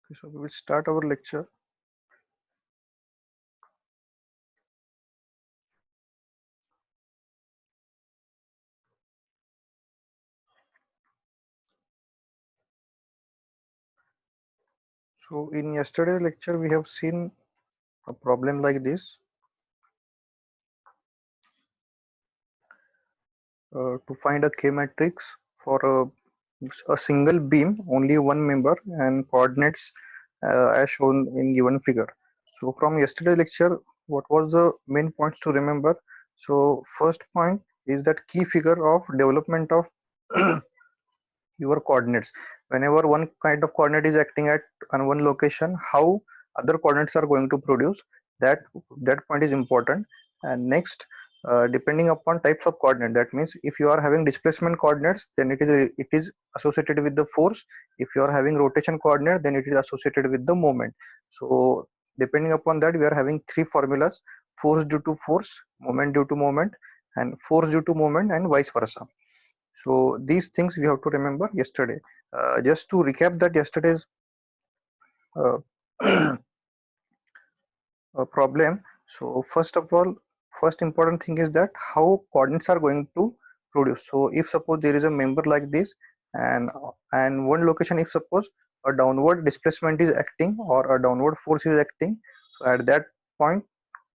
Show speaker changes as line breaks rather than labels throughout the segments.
Okay, so we will start our lecture. So in yesterday's lecture, we have seen a problem like this. To find a K matrix for a single beam, only one member and coordinates as shown in given figure. So from yesterday's lecture, what was the main points to remember? So first point is that key figure of development of your coordinates. Whenever one kind of coordinate is acting at on one location, how other coordinates are going to produce, that that point is important. And next, depending upon types of coordinate, that means if you are having displacement coordinates, then it is associated with the force. If you are having rotation coordinate, then it is associated with the moment. So depending upon that, we are having three formulas: force due to force, moment due to moment, and force due to moment, and vice versa. So these things we have to remember yesterday. Just to recap that yesterday's uh, problem. So first of all, first important thing is that how coordinates are going to produce. So if suppose there is a member like this, and one location, if suppose a downward displacement is acting or a downward force is acting, so at that point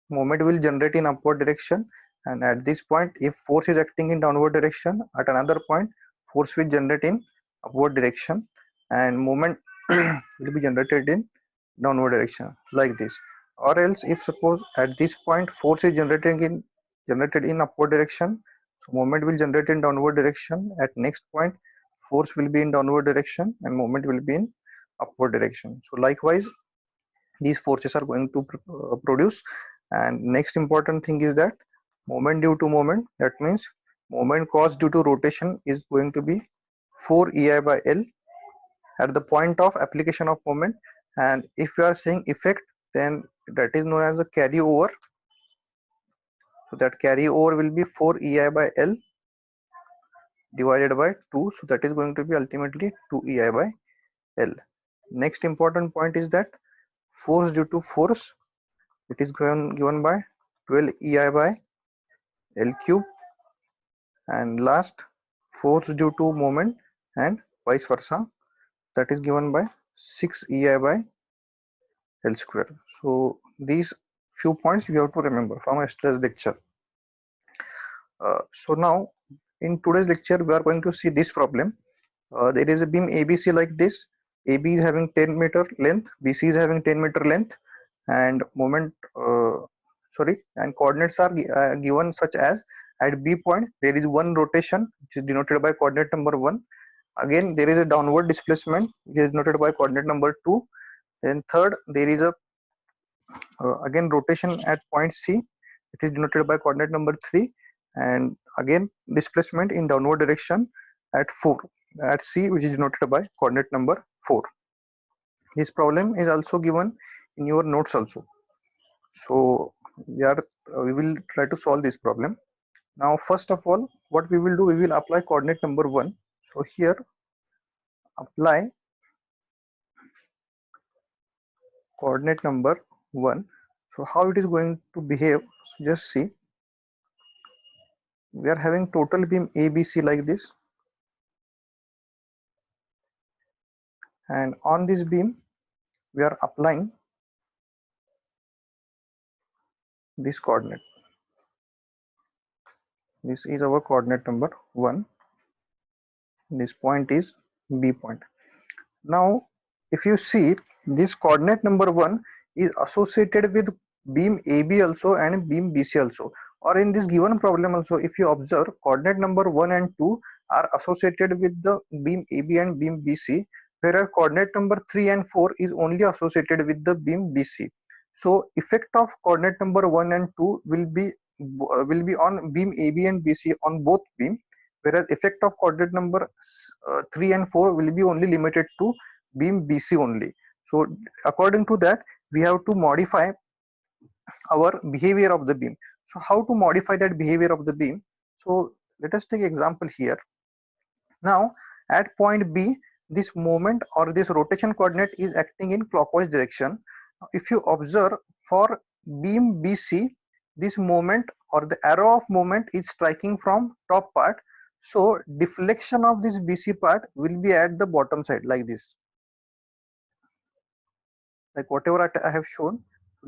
moment will generate in upward direction, and at this point if force is acting in downward direction, at another point force will generate in upward direction, and moment will be generated in downward direction like this. Or else if suppose at this point force is generated in upward direction, so moment will generate in downward direction. At next point force will be in downward direction and moment will be in upward direction. So likewise these forces are going to produce. And next important thing is that moment due to moment, that means moment caused due to rotation is going to be 4 ei by l at the point of application of moment. And if you are saying effect, then that is known as a carryover. So that carryover will be 4 ei by l divided by 2, so that is going to be ultimately 2 ei by l. Next important point is that force due to force, it is given by 12 ei by l cube. And last, force due to moment and vice versa, that is given by 6 ei by l square. So these few points you have to remember from yesterday's lecture. So now in today's lecture we are going to see this problem. There is a beam ABC like this. AB is having 10-meter length, BC is having 10-meter length, and moment sorry, and coordinates are given such as at B point there is one rotation which is denoted by coordinate number 1. Again there is a downward displacement which is denoted by coordinate number 2. Then third, there is a again rotation at point C, it is denoted by coordinate number 3. And again displacement in downward direction at 4 at C, which is denoted by coordinate number 4. This problem is also given in your notes also. So we will try to solve this problem. Now first of all, what we will do, we will apply coordinate number 1. So here apply coordinate number 1. So how it is going to behave, so just see. We are having total beam ABC like this, and on this beam we are applying this coordinate. This is our coordinate number 1. This point is B point. Now if you see, this coordinate number 1 is associated with beam AB also and beam BC also. Or in this given problem also, if you observe, coordinate number 1 and 2 are associated with the beam AB and beam BC, whereas coordinate number 3 and 4 is only associated with the beam BC. So effect of coordinate number 1 and 2 will be on beam AB and BC on both beam, whereas effect of coordinate number 3 and 4 will be only limited to beam BC only. So according to that, we have to modify our behavior of the beam. So how to modify that behavior of the beam? So let us take example here. Now at point B, this moment or this rotation coordinate is acting in clockwise direction. If you observe for beam BC, this moment or the arrow of moment is striking from top part, so deflection of this BC part will be at the bottom side like this, like whatever I have shown.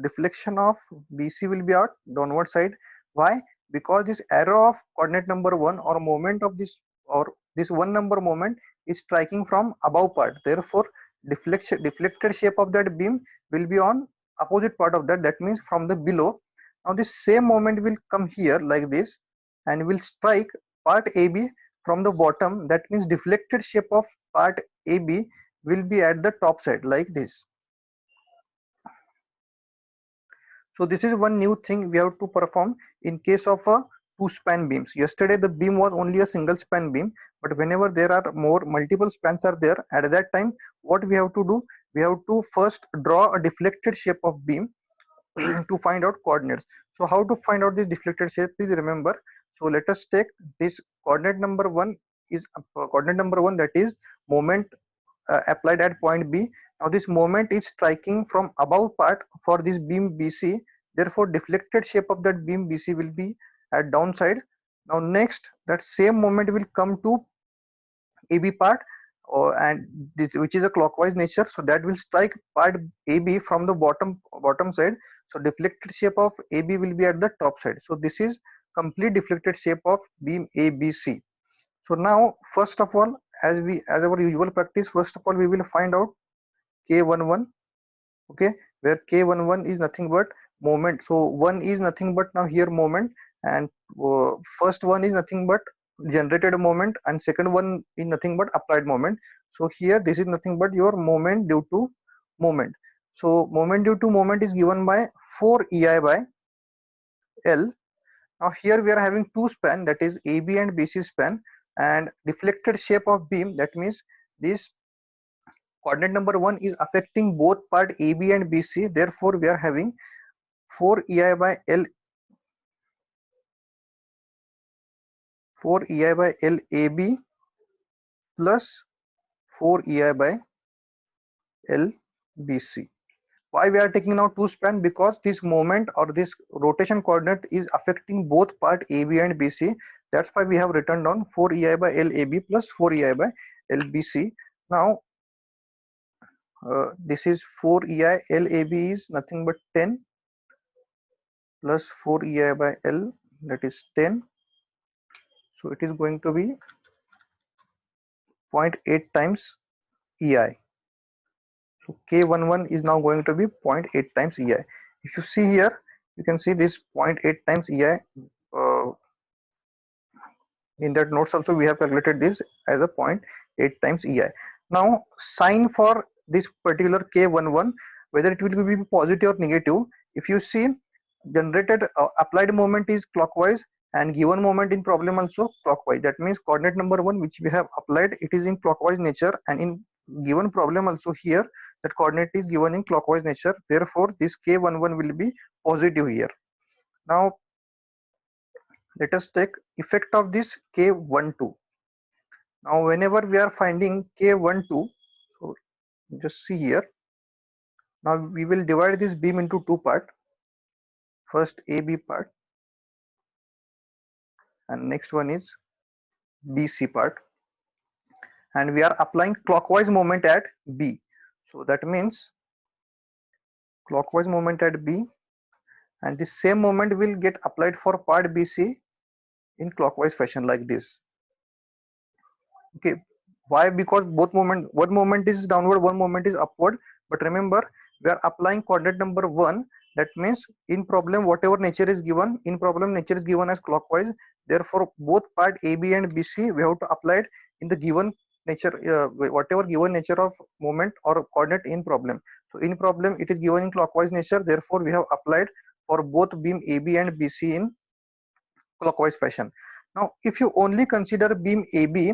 Deflection of BC will be at downward side. Why? Because this arrow of coordinate number 1 or moment of this or this one number moment is striking from above part. Therefore, deflected shape of that beam will be on opposite part of that. That means from the below. Now this same moment will come here like this and will strike part AB from the bottom. That means deflected shape of part AB will be at the top side like this. So this is one new thing we have to perform in case of a two span beams. Yesterday the beam was only a single span beam, but whenever there are multiple spans are there, at that time what we have to do, we have to first draw a deflected shape of beam to find out coordinates. So how to find out this deflected shape? Please remember. So let us take this coordinate number one is coordinate number one, that is moment applied at point B. Now this moment is striking from above part for this beam BC. Therefore, deflected shape of that beam BC will be at downside. Now next, that same moment will come to AB part, and which is a clockwise nature. So that will strike part AB from the bottom side. So deflected shape of AB will be at the top side. So this is complete deflected shape of beam ABC. So now, first of all, as our usual practice, first of all we will find out K11, okay, where K11 is nothing but moment. So one is nothing but now here moment, and first one is nothing but generated moment, and second one is nothing but applied moment. So here this is nothing but your moment due to moment. So moment due to moment is given by 4 EI by L. Now here we are having two span, that is AB and BC span, and deflected shape of beam, that means this coordinate number 1 is affecting both part AB and BC. Therefore we are having 4 EI by L 4 EI by L AB plus 4 EI by L BC. Why we are taking now two span? Because this moment or this rotation coordinate is affecting both part AB and BC. That's why we have written down 4 EI by LAB plus 4 EI by LBC. Now this is 4 EI LAB is nothing but 10 plus 4 EI by L, that is 10. So it is going to be 0.8 times EI. So K11 is now going to be 0.8 times EI. If you see here, you can see this 0.8 times EI. In that notes also we have calculated this as a 0.8 times EI. Now sign for this particular K11, whether it will be positive or negative. If you see generated applied moment is clockwise and given moment in problem also clockwise. That means coordinate number 1 which we have applied, it is in clockwise nature, and in given problem also here that coordinate is given in clockwise nature. Therefore this K11 will be positive here. Now let us take effect of this K12. Now whenever we are finding K12, so just see here, now we will divide this beam into two parts. First AB part and next one is BC part, and we are applying clockwise moment at B. So that means clockwise moment at B, and the same moment will get applied for part BC in clockwise fashion like this. Okay, why? Because both moment, one moment is downward, one moment is upward. But remember, we are applying coordinate number 1. That means in problem whatever nature is given, in problem nature is given as clockwise. Therefore both part AB and BC we have to apply it in the given nature, whatever given nature of moment or coordinate in problem. So in problem it is given in clockwise nature, therefore we have applied for both beam AB and BC in clockwise fashion. Now if you only consider beam AB,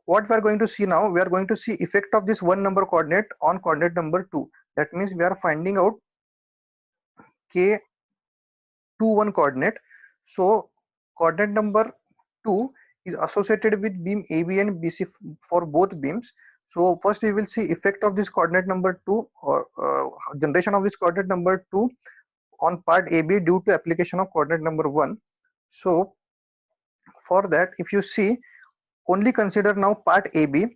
what we are going to see now, we are going to see effect of this one number coordinate on coordinate number 2. That means we are finding out K21 coordinate. So coordinate number 2 is associated with beam AB and BC for both beams. So first we will see effect of this coordinate number 2, or generation of this coordinate number 2 on part AB due to application of coordinate number 1. So for that, if you see, only consider now part AB.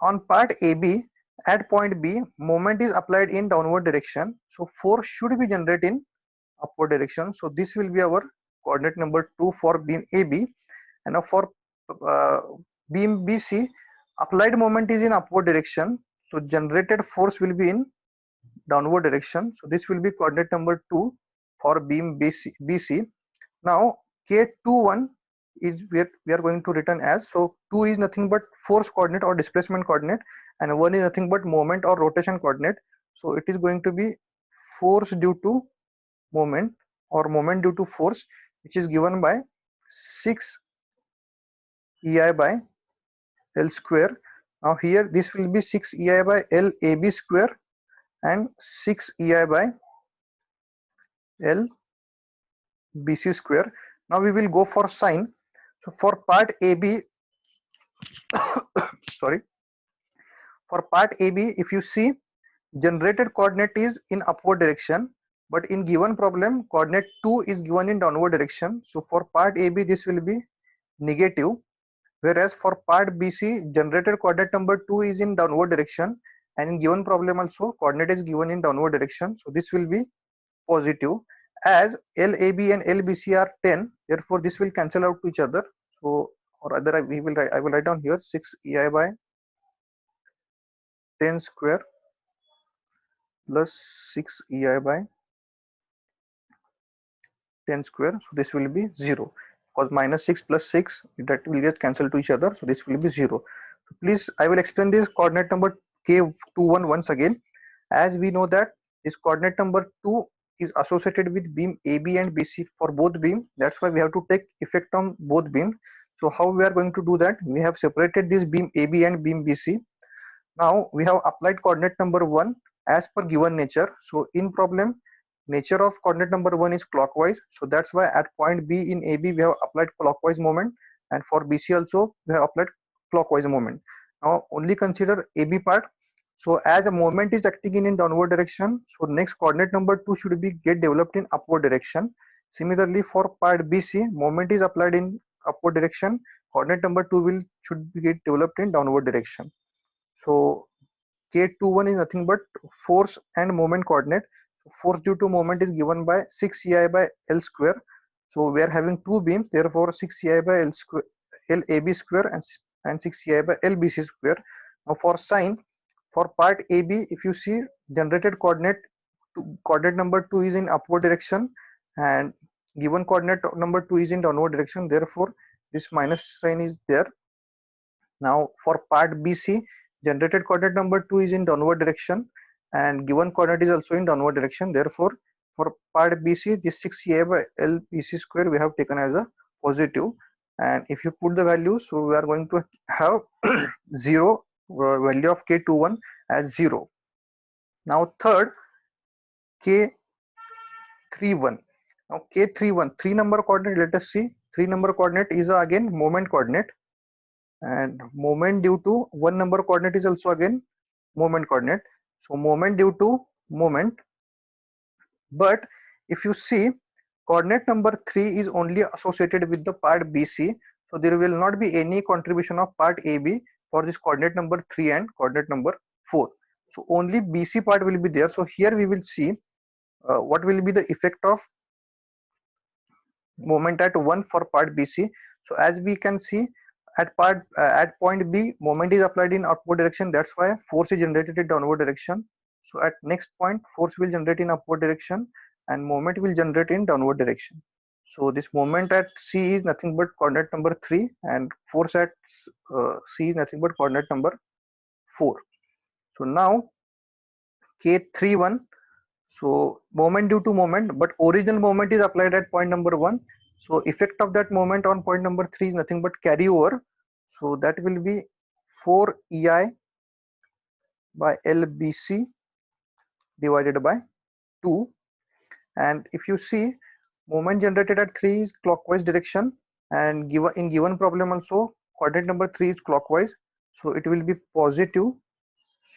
On part AB, at point B, moment is applied in downward direction. So force should be generated in upward direction. So this will be our coordinate number 2 for beam AB. And now for uh, beam BC, applied moment is in upward direction. So generated force will be in downward direction. So this will be coordinate number 2 for beam BC. Now K21 is where we are going to return as, so 2 is nothing but force coordinate or displacement coordinate, and 1 is nothing but moment or rotation coordinate. So it is going to be force due to moment or moment due to force, which is given by 6 EI by L square. Now here this will be 6 EI by L AB square and 6 EI by L BC square. Now we will go for sign. So for part AB, sorry, for part AB, if you see, generated coordinate is in upward direction, but in given problem, coordinate 2 is given in downward direction. So for part AB, this will be negative, whereas for part BC, generated coordinate number 2 is in downward direction, and in given problem also, coordinate is given in downward direction. So this will be positive. As LAB and LBC are 10, therefore this will cancel out to each other. So, or rather, I will write down here 6 EI by 10 square plus 6 EI by 10 square. So this will be 0, because minus 6 plus 6, that will get cancelled to each other. So this will be 0. So please, I will explain this coordinate number K21 once again. As we know that this coordinate number 2 is associated with beam AB and BC for both beam. That's why we have to take effect on both beam. So how we are going to do that? We have separated this beam AB and beam BC. Now we have applied coordinate number 1 as per given nature. So in problem, nature of coordinate number 1 is clockwise. So that's why at point B in AB we have applied clockwise moment, and for BC also we have applied clockwise moment. Now only consider AB part. So as a moment is acting in downward direction, so next coordinate number 2 should be get developed in upward direction. Similarly for part BC, moment is applied in upward direction, coordinate number 2 will should be get developed in downward direction. So K21 is nothing but force and moment coordinate. Force due to moment is given by 6 EI by L square. So we are having two beams, therefore 6 EI by L square, LAB square and 6 EI by LBC square. Now for sign, for part AB, if you see, generated coordinate number 2 is in upward direction, and given coordinate number 2 is in downward direction, therefore this minus sign is there. Now for part BC, generated coordinate number 2 is in downward direction, and given coordinate is also in downward direction. Therefore for part BC, this 6A by L BC square we have taken as a positive, and if you put the values, so we are going to have 0, value of K21 as 0. Now third, K31. Now K31, 3 number coordinate, let us see. 3 number coordinate is again moment coordinate, and moment due to 1 number coordinate is also again moment coordinate. So moment due to moment, but if you see, coordinate number 3 is only associated with the part BC, so there will not be any contribution of part AB for this coordinate number 3 and coordinate number 4. So only BC part will be there. So here we will see what will be the effect of moment at 1 for part BC. So as we can see, at point B, moment is applied in upward direction. That's why force is generated in downward direction. So at next point, force will generate in upward direction, and moment will generate in downward direction. So this moment at C is nothing but coordinate number 3, and force at C is nothing but coordinate number 4. So now K31. So moment due to moment, but original moment is applied at point number 1. So effect of that moment on point number 3 is nothing but carryover. So that will be 4 EI by LBC divided by 2. And if you see, moment generated at 3 is clockwise direction, and in given problem also, coordinate number 3 is clockwise, so it will be positive,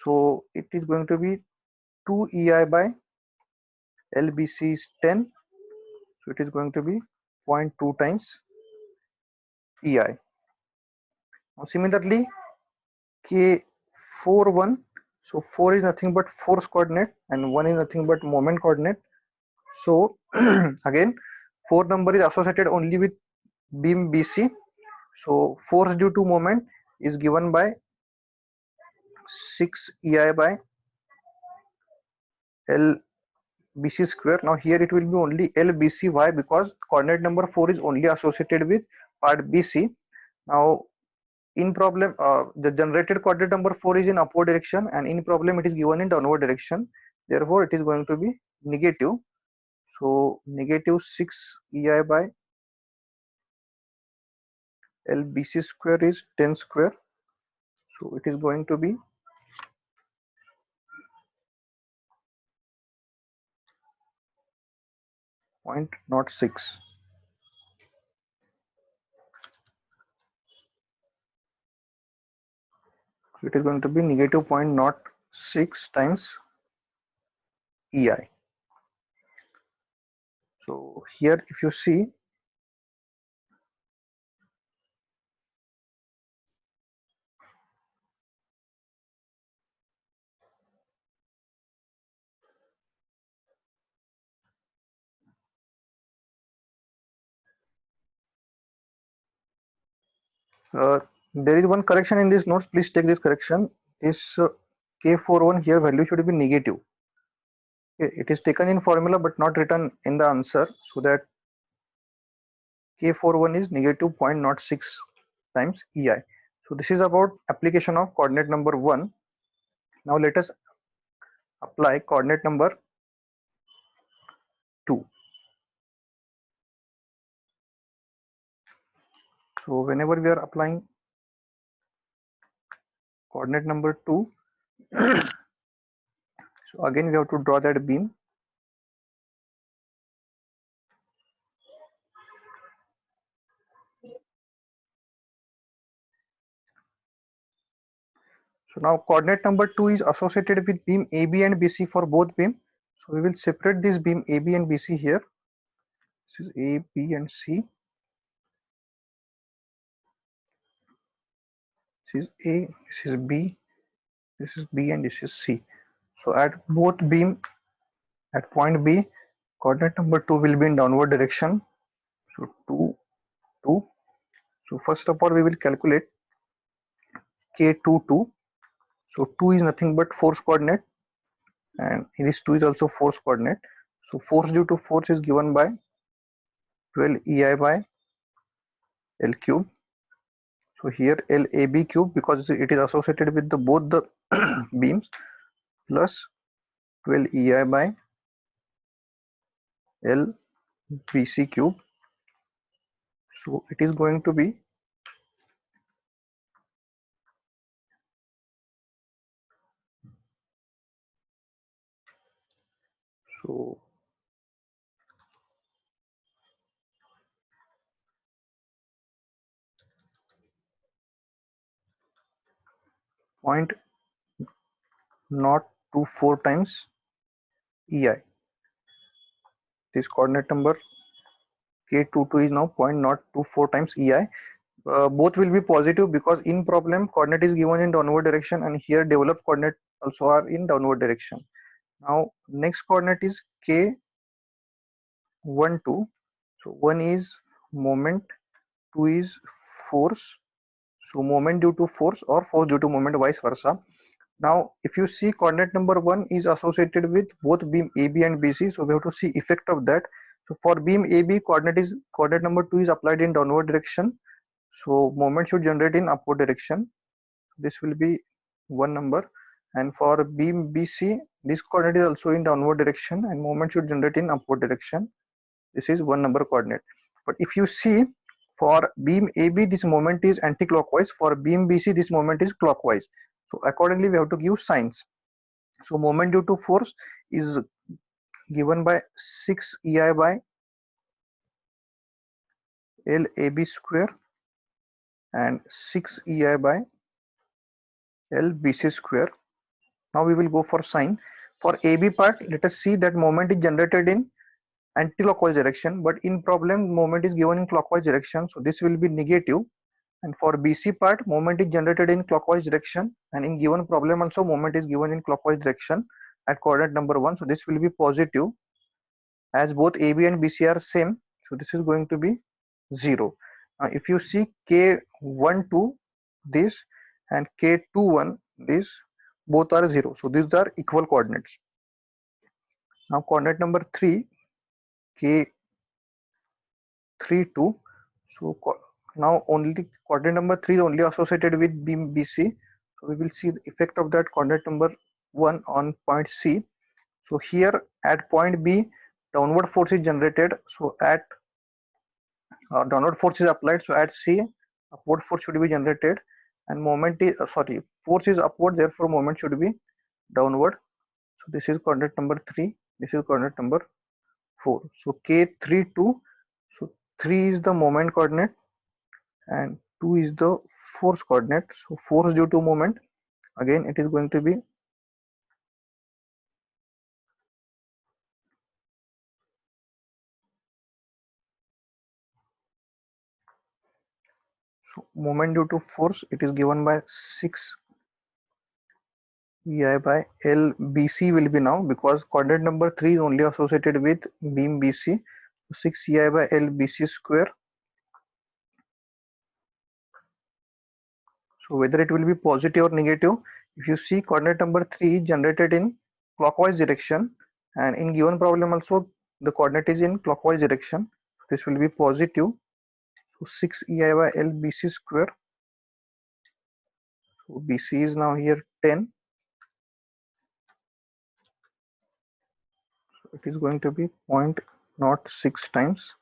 so it is going to be 2 EI by LBC is 10, so it is going to be 0.2 times EI. Now similarly K41, so 4 is nothing but force coordinate and 1 is nothing but moment coordinate. So again 4 number is associated only with beam BC, so force due to moment is given by 6 EI by LBC square. Now here it will be only LBC. Why? Because coordinate number 4 is only associated with part BC. Now in problem the generated coordinate number 4 is in upward direction, and in problem it is given in downward direction, therefore it is going to be negative. So negative 6 EI by LBC square is 10 square, so it is going to be 0.06. So it is going to be negative 0.06 times EI. So here if you see, there is one correction in this notes, please take this correction. This K41 here value should be negative. Okay, it is taken in formula but not written in the answer, so that K41 is negative 0.06 times EI. So this is about application of coordinate number 1. Now let us apply coordinate number 2. So whenever we are applying coordinate number 2, so again we have to draw that beam. So now coordinate number 2 is associated with beam AB and BC for both beam. So we will separate this beam AB and BC here. This is A, B and C. This is A, this is B, this is B and this is C. So at both beam at point B, coordinate number 2 will be in downward direction. So 2, 2. So first of all we will calculate K22. So 2 is nothing but force coordinate, and this 2 is also force coordinate. So force due to force is given by 12 EI by L cube. So here LAB cube, because it is associated with the both the beams, plus 12 EI by LBC cube. So it is going to be so 0.024 times EI. This coordinate number K22 is now 0.024 times EI. Both will be positive because in problem coordinate is given in downward direction, and here developed coordinate also are in downward direction. Now next coordinate is K12. So 1 is moment, 2 is force. So moment due to force or force due to moment, vice versa. Now if you see, coordinate number 1 is associated with both beam AB and BC, so we have to see effect of that. So for beam AB, coordinate number 2 is applied in downward direction, so moment should generate in upward direction. This will be one number. And for beam BC, this coordinate is also in downward direction and moment should generate in upward direction. This is one number coordinate. But if you see, for beam AB this moment is anti-clockwise, for beam BC this moment is clockwise, so accordingly we have to give signs. So moment due to force is given by 6 EI by LAB square, and 6 EI by L BC square. Now we will go for sign. For AB part, let us see that moment is generated in anti-clockwise direction, but in problem moment is given in clockwise direction, so this will be negative. And for BC part, moment is generated in clockwise direction, and in given problem also moment is given in clockwise direction at coordinate number 1, so this will be positive. As both AB and BC are same, so this is going to be 0. If you see K12 this and K21 this, both are 0, so these are equal coordinates. Now coordinate number 3, K32, so now only coordinate number 3 is only associated with beam BC, so we will see the effect of that coordinate number 1 on point C. So here at point B, downward force is generated, so at downward force is applied, so at C upward force should be generated, and moment is force is upward, therefore moment should be downward. So this is coordinate number 3, this is coordinate number 4. So K32, so 3 is the moment coordinate and 2 is the force coordinate. So force due to moment, again it is going to be moment due to force, it is given by 6 EI by L BC will be now, because coordinate number 3 is only associated with beam BC, 6 EI by L BC square. So whether it will be positive or negative, if you see coordinate number 3 is generated in clockwise direction, and in given problem also the coordinate is in clockwise direction, this will be positive. So 6 EI by L BC square, so BC is now here 10, so it is going to be 0.06 times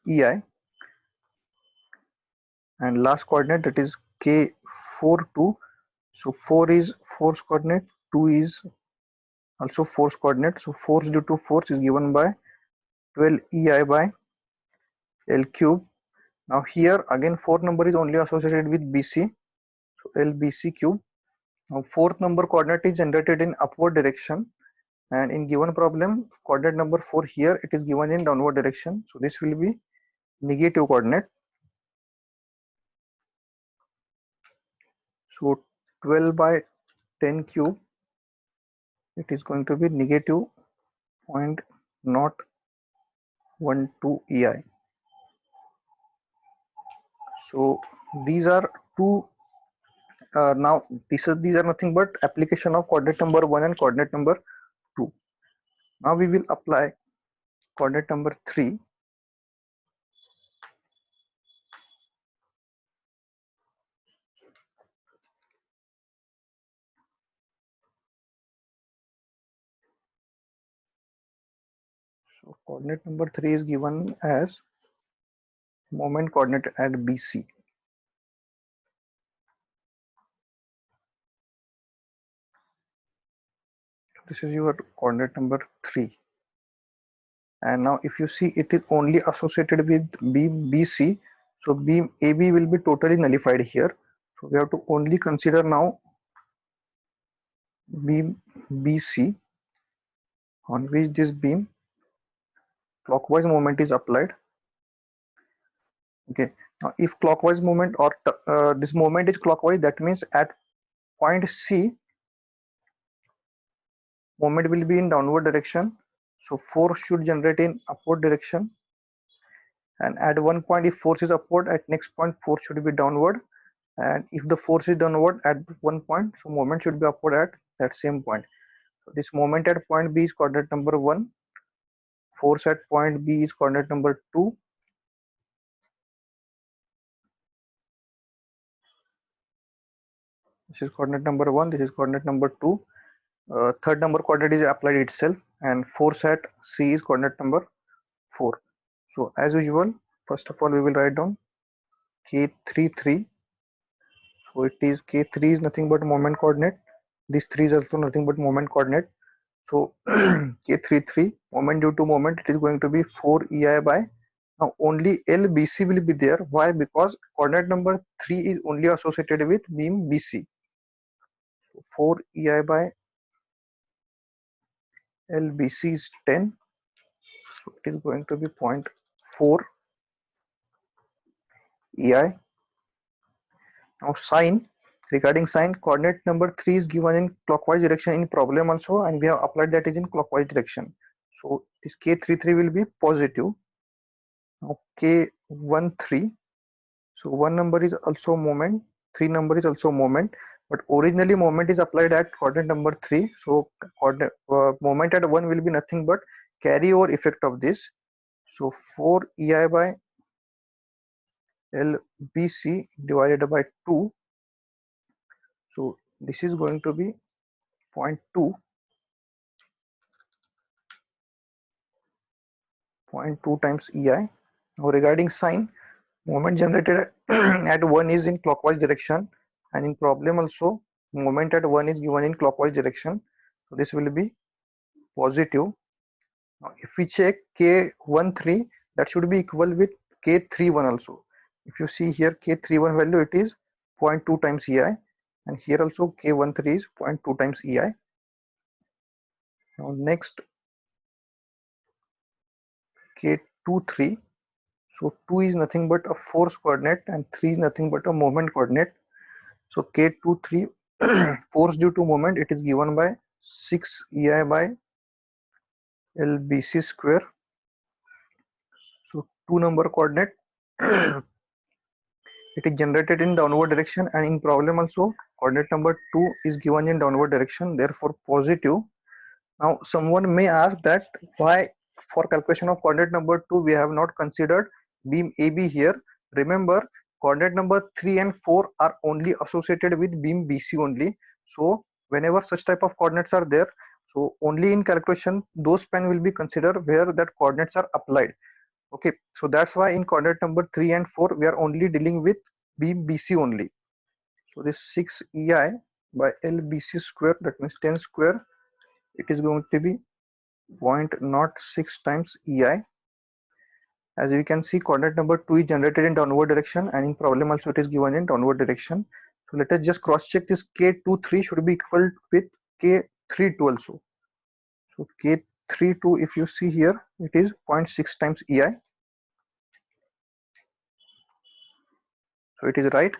EI, and last coordinate, that is K42, so 4 is force coordinate, 2 is also force coordinate, so force due to force is given by 12 EI by L cube. Now here again fourth number is only associated with BC, so LBC cube. Now fourth number coordinate is generated in upward direction, and in given problem coordinate number 4 here it is given in downward direction, so this will be negative coordinate. So 12 by 10 cube, it is going to be negative 0.012 EI. So these are two. Now these are nothing but application of coordinate number 1 and coordinate number 2. Now we will apply coordinate number 3. So coordinate number 3 is given as moment coordinate at BC. This is your coordinate number 3. And now if you see, it is only associated with beam BC, so beam AB will be totally nullified here. So we have to only consider now beam BC, on which this beam clockwise moment is applied. Okay, now if clockwise moment or this moment is clockwise, that means at point C moment will be in downward direction, so force should generate in upward direction, and at one point if force is upward, at next point force should be downward, and if the force is downward at one point, so moment should be upward at that same point. So this moment at point B is coordinate number 1, force at point B is coordinate number 2, this is coordinate number 1, this is coordinate number 2, third number coordinate is applied itself, and force at C is coordinate number 4. So as usual, first of all we will write down K33. So it is K3 is nothing but moment coordinate, this 3 is also nothing but moment coordinate. So K33 moment due to moment, it is going to be 4 EI by Now only LBC will be there. Why? Because coordinate number 3 is only associated with beam BC. 4 EI by LBC is 10. So it is going to be 0.4 EI. Now sign, regarding sign, coordinate number 3 is given in clockwise direction in problem also, and we have applied that is in clockwise direction. So this K33 will be positive. Now K13, so one number is also moment, three number is also moment, but originally moment is applied at coordinate number 3. So coordinate moment at 1 will be nothing but carryover effect of this. So 4 EI by LBC divided by 2. So this is going to be 0.2 times EI. Now regarding sign, moment generated at 1 is in clockwise direction, and in problem also moment at 1 is given in clockwise direction. So this will be positive. Now if we check K13, that should be equal with K31 also. If you see here K31 value, it is 0.2 times EI, and here also K13 is 0.2 times EI. Now next K23, so 2 is nothing but a force coordinate and 3 is nothing but a moment coordinate. So K23 force due to moment, it is given by 6 EI by LBC square. So 2 number coordinate it is generated in downward direction, and in problem also coordinate number 2 is given in downward direction, therefore positive. Now someone may ask that why for calculation of coordinate number 2 we have not considered beam AB here. Remember, coordinate number 3 and 4 are only associated with beam BC only. So whenever such type of coordinates are there, so only in calculation those span will be considered where that coordinates are applied. Okay, so that's why in coordinate number 3 and 4 we are only dealing with beam BC only. So this 6 EI by LBC square, that means 10 square, it is going to be 0.06 times EI. As we can see, coordinate number 2 is generated in downward direction, and in problem also it is given in downward direction. So let us just cross check this K23 should be equal with K32 also. So K32, if you see here, it is 0.6 times EI. So it is right.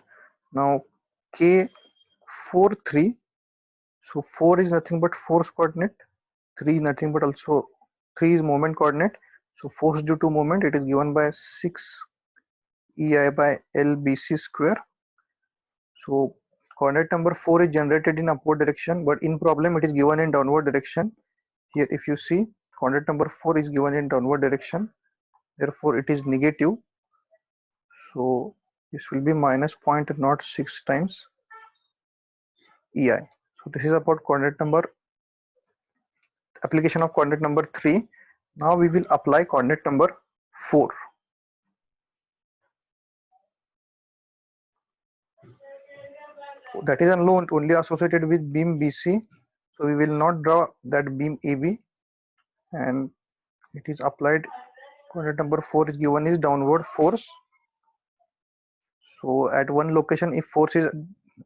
Now K43, so 4 is nothing but force coordinate, 3 is nothing but also 3 is moment coordinate. So force due to moment, it is given by 6 EI by LBC square. So coordinate number 4 is generated in upward direction, but in problem it is given in downward direction. Here if you see, coordinate number 4 is given in downward direction, therefore it is negative. So this will be minus 0.06 times EI. So this is about coordinate number, application of coordinate number 3. Now we will apply coordinate number 4. That is only associated with beam BC, so we will not draw that beam AB, and it is applied. Coordinate number 4 is given is downward force. So at one location, if force is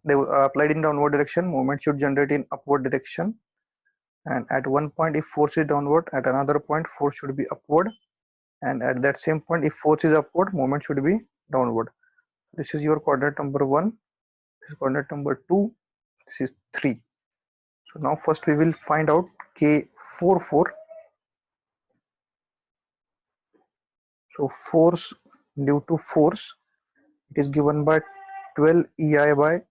applied in downward direction, moment should generate in upward direction, and at one point if force is downward, at another point force should be upward, and at that same point if force is upward, moment should be downward. This is your coordinate number 1, this is coordinate number 2, this is 3. So now first we will find out K44. So force due to force, it is given by 12 EI by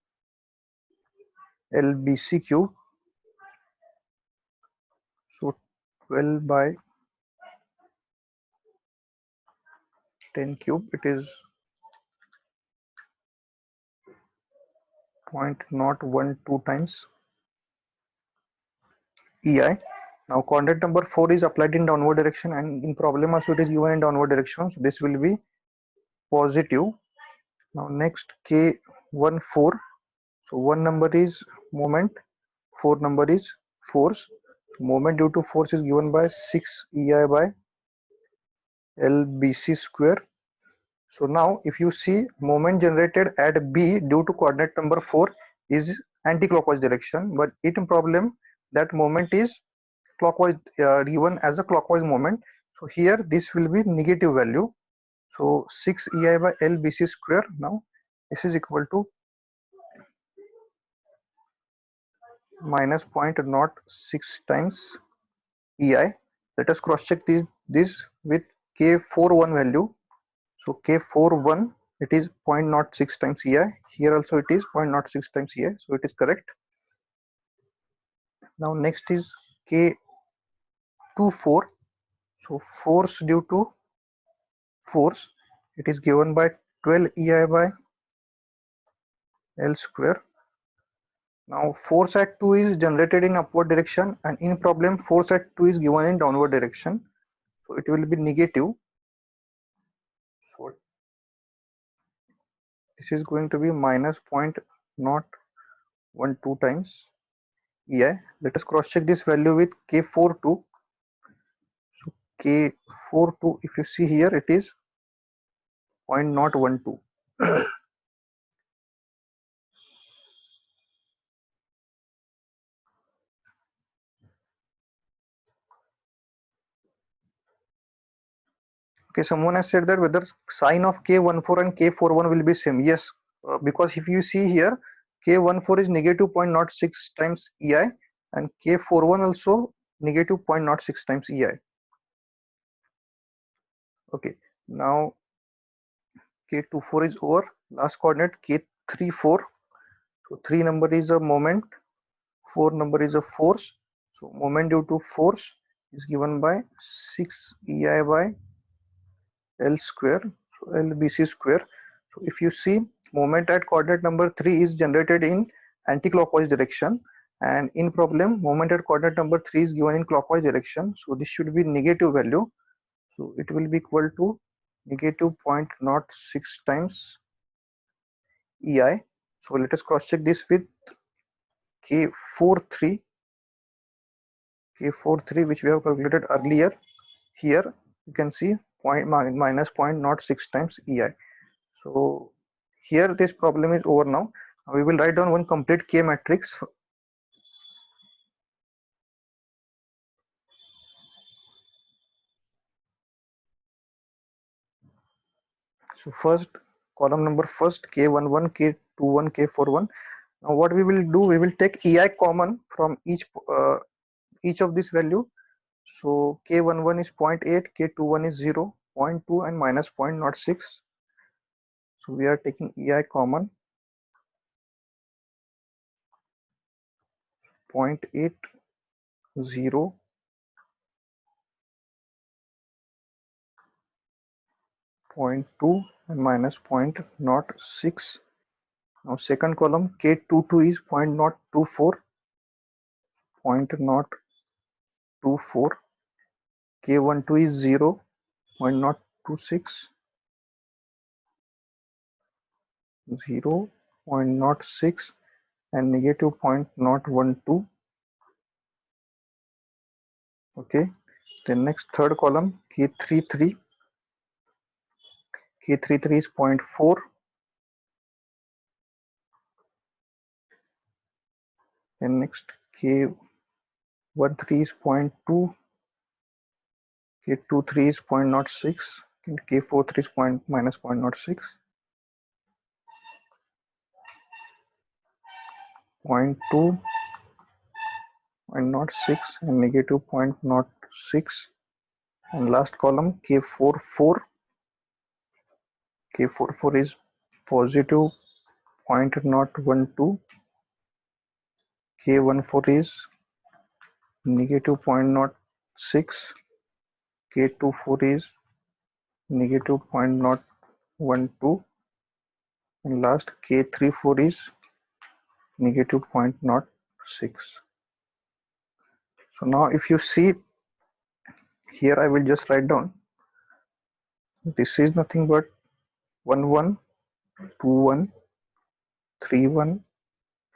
LBC cube. So 12 by 10 cube, it is 0.012 times EI. Now coordinate number 4 is applied in downward direction, and in problem also it is given in downward direction, so this will be positive. Now next K14, so one number is moment, 4 number is force. Moment due to force is given by 6 EI by LBC square. So now if you see moment generated at B due to coordinate number 4 is anti-clockwise direction, but in problem that moment is clockwise, given as a clockwise moment. So here this will be negative value. So 6 EI by LBC square. Now this is equal to minus 0.06 times EI. Let us cross check this with K41 value. So K41 it is 0.06 times EI. Here also it is 0.06 times EI. So it is correct. Now next is K24. So force due to force, it is given by 12 EI by L square. Now force at 2 is generated in upward direction, and in problem force at 2 is given in downward direction. So it will be negative. So this is going to be minus 0.012 times EI. Let us cross check this value with K42. So K42, if you see here, it is 0.012. Okay, someone has said that whether sign of K14 and K41 will be same. Yes, because if you see here, K14 is negative 0.06 times EI and K41 also negative 0.06 times EI. Okay, now K24 is over. Last coordinate K34. So 3 number is a moment, 4 number is a force. So moment due to force is given by 6 EI by L square, so LBC square. So if you see moment at coordinate number 3 is generated in anti-clockwise direction, and in problem moment at coordinate number 3 is given in clockwise direction. So this should be negative value. So it will be equal to negative 0.06 times EI. So let us cross check this with K43, K43 which we have calculated earlier. Here you can see minus 0.06 times EI. So here this problem is over now. We will write down one complete K matrix. So first column number first K11, K21, K41. Now what we will do, we will take EI common from each of this value. So K11 is 0.8, K21 is 0, 0.2 and minus 0.06. So we are taking EI common 0.8, 0, 0.2 and minus 0.06. Now second column K22 is 0.024, 0.024, K12 is 0, 0.026, 0, 0.06 and negative 0.012. Okay, then next third column K33, K33 is 0.4, then next K13 is 0.2, K23 is 0.06 and K43 is minus 0.06, 0.2, 0.06 and negative 0.06, and last column K44, K44 is positive 0.012, K14 is negative 0.06, K24 is negative 0.012, and last K34 is negative 0.06. So now if you see here, I will just write down, this is nothing but 11, 21, 31,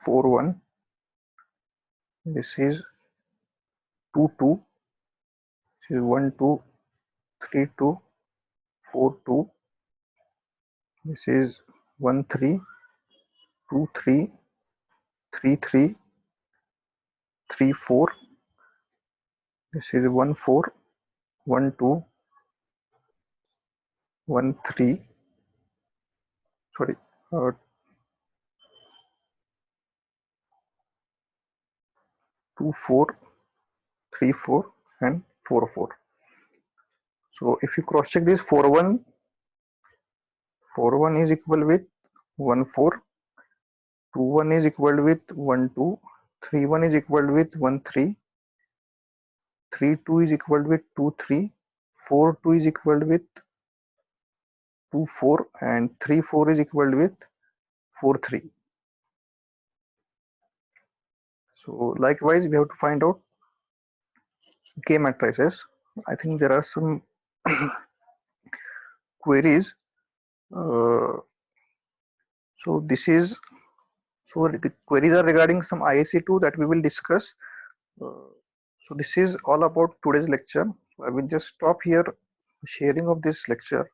41. This is 22, this is 1, 2, 3, 2, 4 2. This is 1 3, 2 3, 3 3, 3 4. This is 1 4, 1 2, 1 3. Sorry, uh, 2 4, 3 4, and 4 4. So if you cross check this, 4 1, 4 1 is equal with 1 4, 2 1 is equal with 1 2, 3 1 is equal with 1 3, 3 2 is equal with 2 3, 4 2 is equal with 2 4, and 3 4 is equal with 4 3. So likewise we have to find out k matrices. I think there are some queries. So this is, so the queries are regarding some ISC2 that we will discuss. Uh, so this is all about today's lecture. I will just stop here sharing of this lecture.